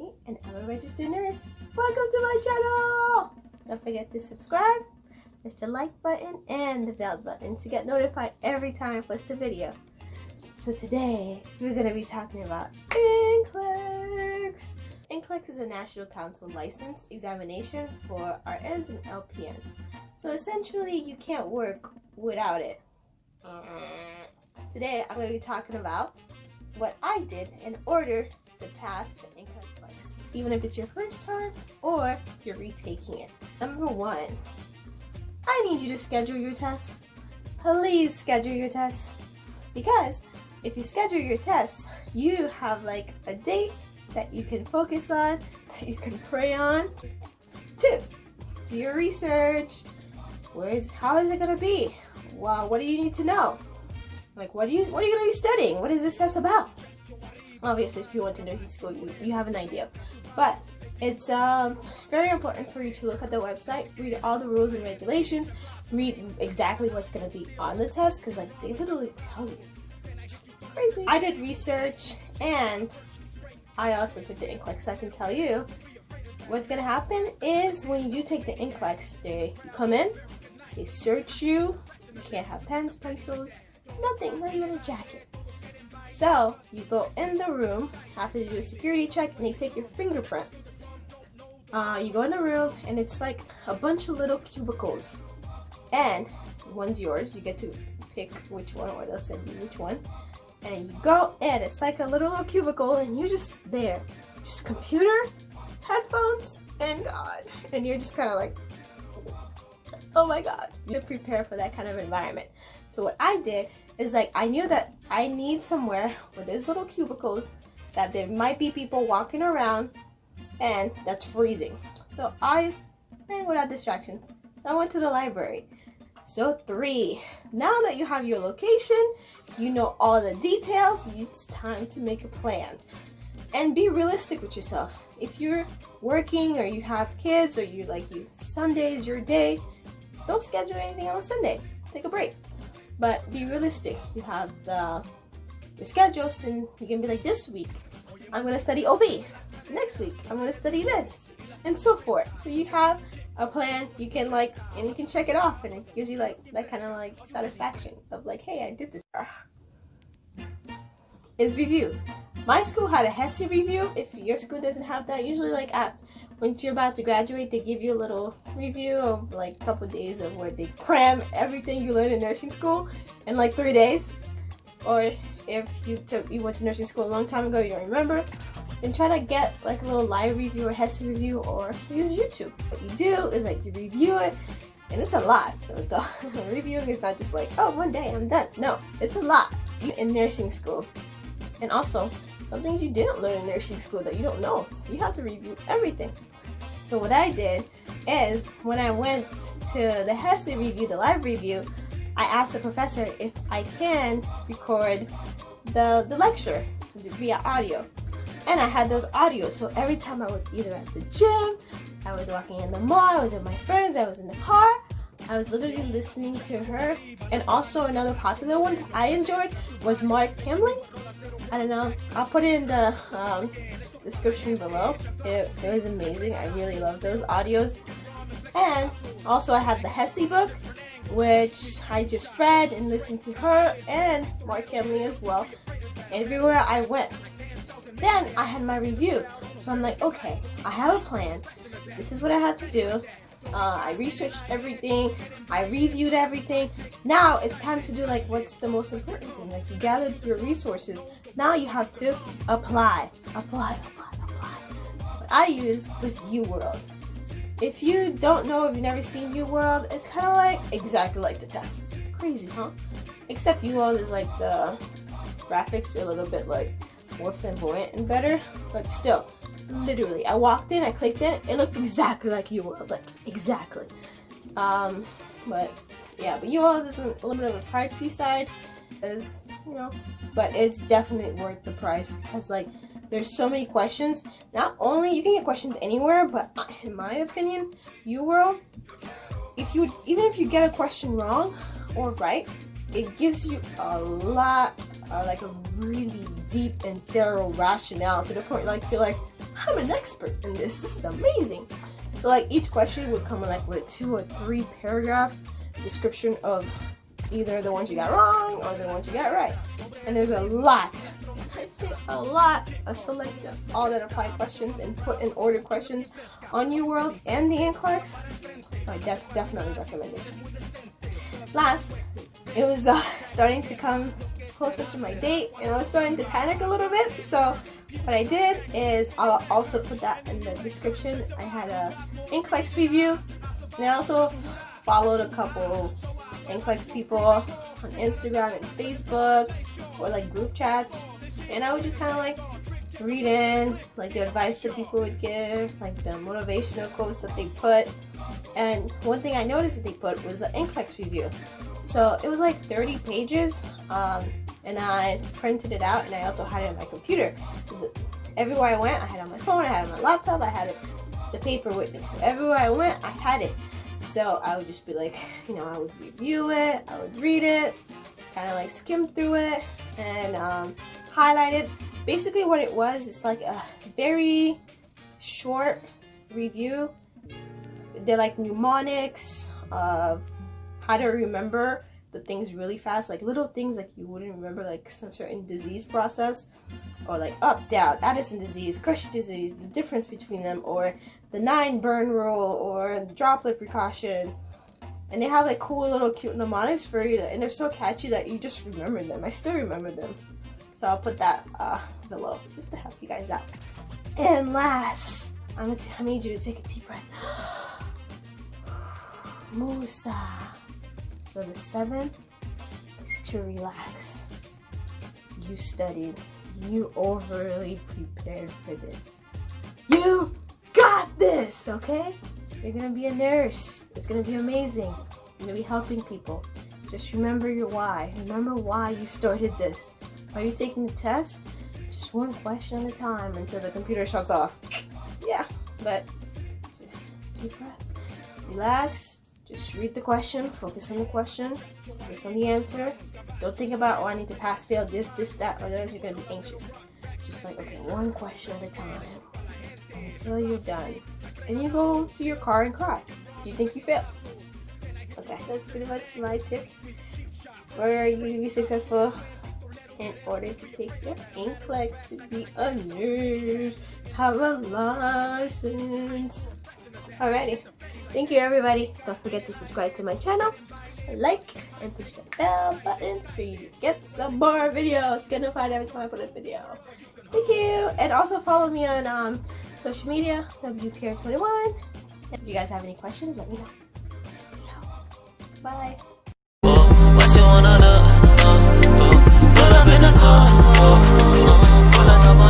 me, and I'm a registered nurse. Welcome to my channel! Don't forget to subscribe, push the like button and the bell button to get notified every time I post a video. So today, we're going to be talking about Nclex. Nclex is a National Council license examination for RNs and LPNs. So essentially, you can't work without it. Today, I'm going to be talking about what I did in order to pass the Nclex, even if it's your first time or you're retaking it. Number one, I need you to schedule your tests. Please schedule your tests, because if you schedule your tests, you have like a date that you can focus on, that you can pray on. 2, do your research. How is it gonna be? Well, what do you need to know? Like, what are you gonna be studying? What is this test about? Obviously, if you went to nursing school, you have an idea. But it's very important for you to look at the website, read all the rules and regulations, read exactly what's gonna be on the test, because like they literally tell you. Crazy. I did research and I also took the Nclex. I can tell you what's gonna happen is when you take the Nclex, they come in, they search you. You can't have pens, pencils, nothing, not even a jacket. So you go in the room, have to do a security check, and they take your fingerprint. You go in the room, and it's like a bunch of little cubicles, and one's yours. You get to pick which one, or they'll send you which one. And you go in, it's like a little cubicle, and you're just there. Just computer, headphones, and God. And you're just kind of like, oh my God. You prepare for that kind of environment. So what I did is like, I knew that I need somewhere where there's little cubicles, that there might be people walking around, and that's freezing. So I ran without distractions. So I went to the library. So 3, now that you have your location, you know all the details, it's time to make a plan. And be realistic with yourself. If you're working or you have kids, or Sunday is your day, don't schedule anything on a Sunday. Take a break. But be realistic. You have your schedules, and you can be like, this week, I'm going to study OB. Next week, I'm going to study this, and so forth. So you have a plan, you can and you can check it off, and it gives you that kind of satisfaction of hey, I did this. Is review. My school had a Hesi review. If your school doesn't have that, usually when you're about to graduate, they give you a little review of a couple days of where they cram everything you learned in nursing school in 3 days. Or if you went to nursing school a long time ago, you don't remember, then try to get a little live review or Hesi review, or use YouTube. What you do is you review it, and it's a lot. So the reviewing is not just oh, one day I'm done. No, it's a lot in nursing school. And also, some things you didn't learn in nursing school that you don't know. So you have to review everything. So what I did is, when I went to the Hesi review, the live review, I asked the professor if I can record the lecture via audio. And I had those audios, so every time I was either at the gym, I was walking in the mall, I was with my friends, I was in the car, I was literally listening to her. And also another popular one I enjoyed was Mark Kimling. I don't know, I'll put it in the description below. It was amazing. I really love those audios. And also I had the Hesi book, which I just read and listened to her and Mark Kimling as well. Everywhere I went. Then I had my review. So I'm like, okay, I have a plan. This is what I have to do. I researched everything. I reviewed everything. Now it's time to do what's the most important thing. You gathered your resources. Now you have to apply. What I used was Uworld. If you don't know, if you've never seen Uworld, it's kind of exactly like the test. Crazy, huh? Except Uworld is the graphics are a little bit more flamboyant and better, but still, literally, I walked in, I clicked in, it looked exactly like Uworld, exactly. But yeah, but Uworld is a little bit of a privacy side, as but it's definitely worth the price, because there's so many questions. Not only you can get questions anywhere, but in my opinion, Uworld, even if you get a question wrong or right, it gives you a lot, a really deep and thorough rationale, to the point you're I'm an expert in this. This is amazing. So like each question would come like with a 2 or 3 paragraph description of either the ones you got wrong or the ones you got right. And there's a lot, I say a lot, of selected all that apply questions and put in order questions on Uworld and the Nclex. I definitely recommend it. Last, it was starting to come closer to my date and I was starting to panic a little bit. So what I did is I'll also put that in the description. I had a Nclex review and I also followed a couple Nclex people on Instagram and Facebook or like group chats, and I would just kind of like read in like the advice that people would give, like the motivational quotes that they put. And one thing I noticed that they put was an Nclex review. So it was like 30 pages, and I printed it out and I also had it on my computer. So everywhere I went, I had it on my phone, I had it on my laptop, I had the paper with me. So everywhere I went, I had it. So I would just be like, you know, I would review it, I would read it, kind of like skim through it and highlight it. Basically what it was, it's like a very short review. They're like mnemonics of how to remember the things really fast, like little things like you wouldn't remember, like some certain disease process, or like up, down, Addison disease, Cushing disease, the difference between them, or the 9 burn rule, or droplet precaution. And they have like cool little cute mnemonics for you, and they're so catchy that you just remember them. I still remember them. So I'll put that below just to help you guys out. And last, I need you to take a deep breath. Musa. So the 7th is to relax. You studied. You overly prepared for this. You got this, okay? You're gonna be a nurse. It's gonna be amazing. You're gonna be helping people. Just remember your why. Remember why you started this. Are you taking the test? Just one question at a time until the computer shuts off. Yeah, but just deep breath. Relax. Just read the question, focus on the question, focus on the answer. Don't think about, oh, I need to pass, fail, this, that, or those. You're going to be anxious. Just like, okay, one question at a time until you're done. And you go to your car and cry. Do you think you failed? Okay, that's pretty much my tips for you to be successful in order to take your Nclex to be a nurse, have a license. Alrighty. Thank you, everybody. Don't forget to subscribe to my channel, like, and push the bell button for you to get some more videos. Get notified every time I put a video. Thank you. And also follow me on social media, WPR21. If you guys have any questions, let me know. Bye. What you wanna do? Put up in the car.